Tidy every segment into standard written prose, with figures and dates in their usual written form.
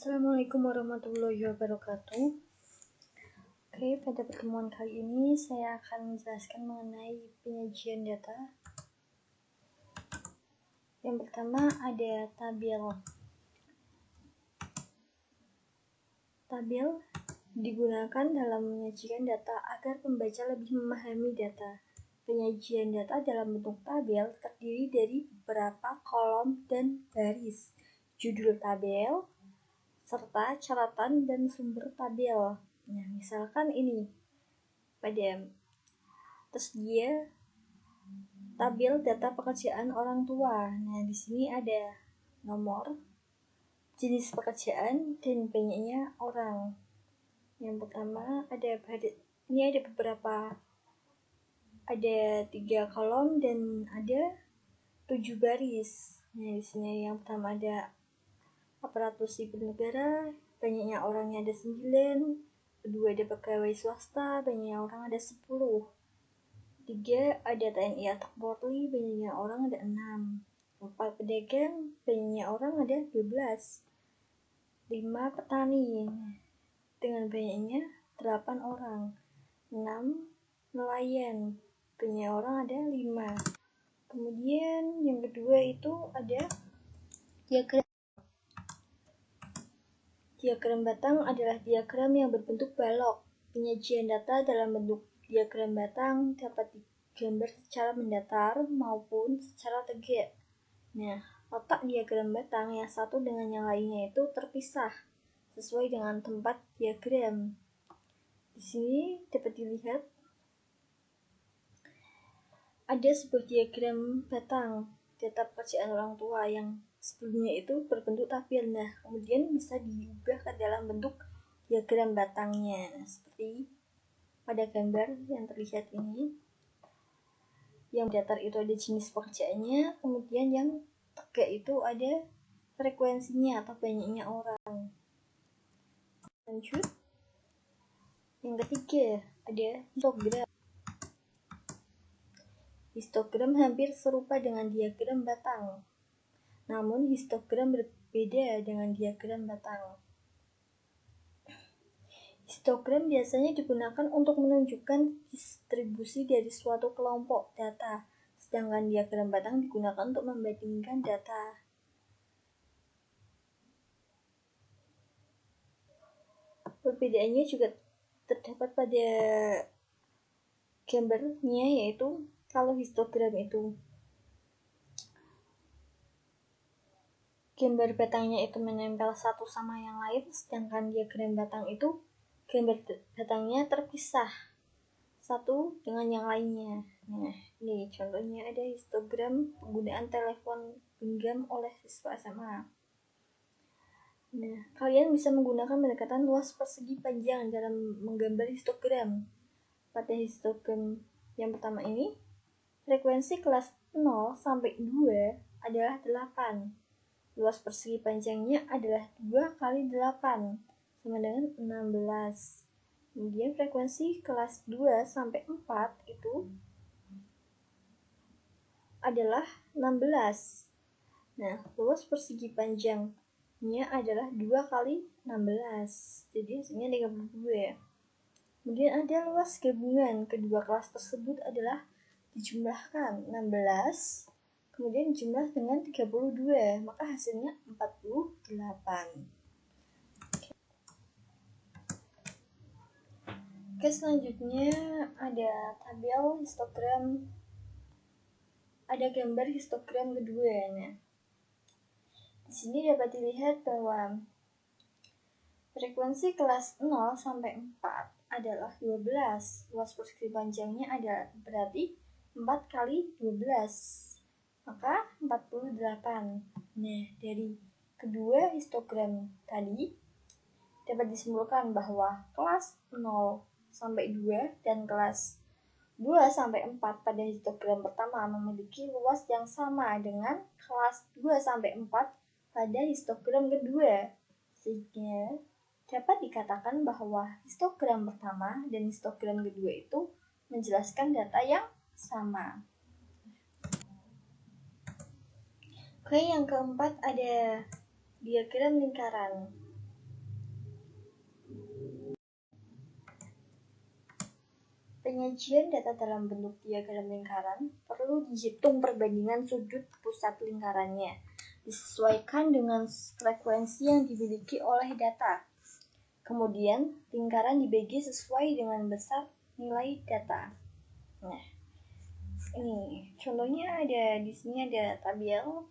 Assalamualaikum warahmatullahi wabarakatuh. Oke, pada pertemuan kali ini saya akan menjelaskan mengenai penyajian data. Yang pertama ada tabel. Tabel digunakan dalam menyajikan data agar pembaca lebih memahami data. Penyajian data dalam bentuk tabel terdiri dari beberapa kolom dan baris, judul tabel, serta catatan dan sumber tabel. Nah, misalkan ini pada tersedia tabel data pekerjaan orang tua. Nah, di sini ada nomor, jenis pekerjaan, dan banyaknya orang. Yang pertama ada beberapa, ada 3 kolom dan ada 7 baris. Nah, di sini yang pertama ada aparatur sipil negara, banyaknya orangnya ada 9, kedua ada pegawai swasta, banyaknya orang ada 10, 3 ada TNI atau Polri, banyaknya orang ada 6, 4 pedagang, banyaknya orang ada 12, 5 petani dengan banyaknya 8 orang, 6 nelayan, banyaknya orang ada 5. Kemudian yang kedua itu ada diagram. Diagram batang adalah diagram yang berbentuk balok. Penyajian data dalam bentuk diagram batang dapat digambar secara mendatar maupun secara tegak. Nah, letak diagram batang yang satu dengan yang lainnya itu terpisah sesuai dengan tempat diagram. Di sini dapat dilihat ada sebuah diagram batang data pekerjaan orang tua yang sebelumnya itu berbentuk tabel. Nah, kemudian bisa diubah ke dalam bentuk diagram batangnya. Nah, seperti pada gambar yang terlihat ini. Yang datar itu ada jenis pekerjaannya, kemudian yang tegak itu ada frekuensinya atau banyaknya orang. Lanjut. Yang ketiga ada histogram. Histogram hampir serupa dengan diagram batang. Namun histogram berbeda dengan diagram batang. Histogram biasanya digunakan untuk menunjukkan distribusi dari suatu kelompok data, sedangkan diagram batang digunakan untuk membandingkan data. Perbedaannya juga terdapat pada gambarnya, yaitu kalau histogram itu gambar batangnya itu menempel satu sama yang lain, sedangkan diagram batang itu gambar batangnya terpisah satu dengan yang lainnya. Nah, ini contohnya ada histogram penggunaan telepon genggam oleh siswa SMA. Nah, kalian bisa menggunakan pendekatan luas persegi panjang dalam menggambar histogram. Pada histogram yang pertama ini, frekuensi kelas 0 sampai 2 adalah 8. Luas persegi panjangnya adalah 2 kali 8 sama dengan 16. Kemudian frekuensi kelas 2 sampai 4 itu adalah 16. Nah, luas persegi panjangnya adalah 2 kali 16. Jadi hasilnya 32. Kemudian ada luas gabungan kedua kelas tersebut adalah dijumlahkan 16, kemudian jumlah dengan 32, maka hasilnya 48. Oke, selanjutnya ada tabel histogram, ada gambar histogram kedua. Nah, di sini dapat dilihat bahwa frekuensi kelas 0 sampai 4 adalah 12. Luas persegi panjangnya ada berarti 4 kali 12, maka 48. Nah, dari kedua histogram tadi dapat disimpulkan bahwa kelas 0 sampai 2 dan kelas 2 sampai 4 pada histogram pertama memiliki luas yang sama dengan kelas 2 sampai 4 pada histogram kedua, sehingga dapat dikatakan bahwa histogram pertama dan histogram kedua itu menjelaskan data yang sama. Oke, yang keempat ada diagram lingkaran. penyajian data dalam bentuk diagram lingkaran perlu dihitung perbandingan sudut pusat lingkarannya, disesuaikan dengan frekuensi yang dimiliki oleh data. Kemudian, lingkaran dibagi sesuai dengan besar nilai data. Nah, ini contohnya ada di sini ada tabel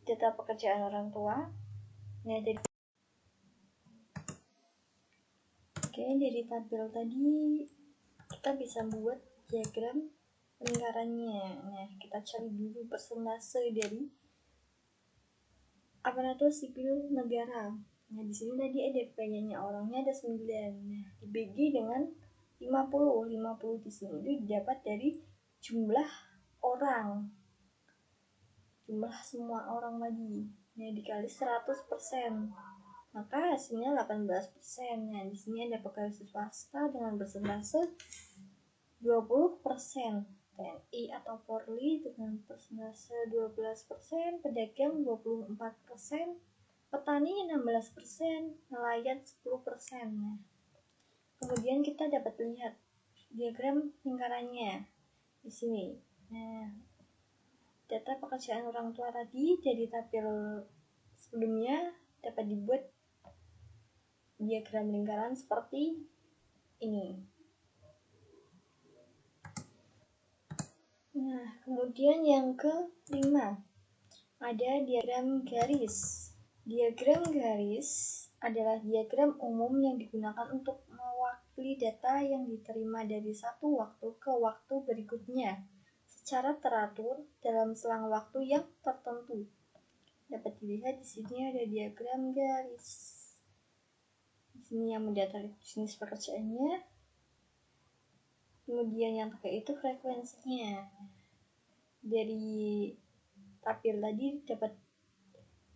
data pekerjaan orang tua. Nah, dari tabel tadi kita bisa buat diagram lingkarannya. Nah, kita cari dulu persentase dari aparatur sipil negara. Nah, di sini tadi ada banyaknya orangnya ada 9. Nah, dibagi dengan 50. 50 di sini itu didapat dari jumlah orang. Jumlah semua orang tadi. Nah, dikali 100%. Maka hasilnya 18%. Nah, di sini ada pegawai swasta dengan persentase 20%, TNI atau Polri dengan persentase 12%, pedagang 24%, petani 16%, nelayan 10%. Nah, kemudian kita dapat lihat diagram lingkarannya di sini. Nah, data pekerjaan orang tua tadi dari tabel sebelumnya dapat dibuat diagram lingkaran seperti ini. Nah, kemudian yang kelima ada diagram garis. Diagram garis adalah diagram umum yang digunakan untuk mewakili data yang diterima dari satu waktu ke waktu berikutnya secara teratur dalam selang waktu yang tertentu. Dapat dilihat di sini ada diagram garis. Di sini yang mendata jenis pekerjaannya, kemudian yang pakai itu frekuensinya. Dari tabel tadi dapat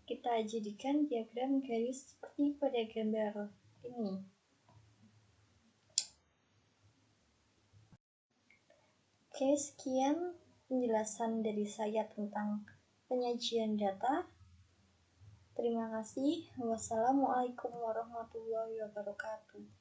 kita jadikan diagram garis seperti pada gambar ini. Oke, sekian penjelasan dari saya tentang penyajian data. Terima kasih. Wassalamualaikum warahmatullahi wabarakatuh.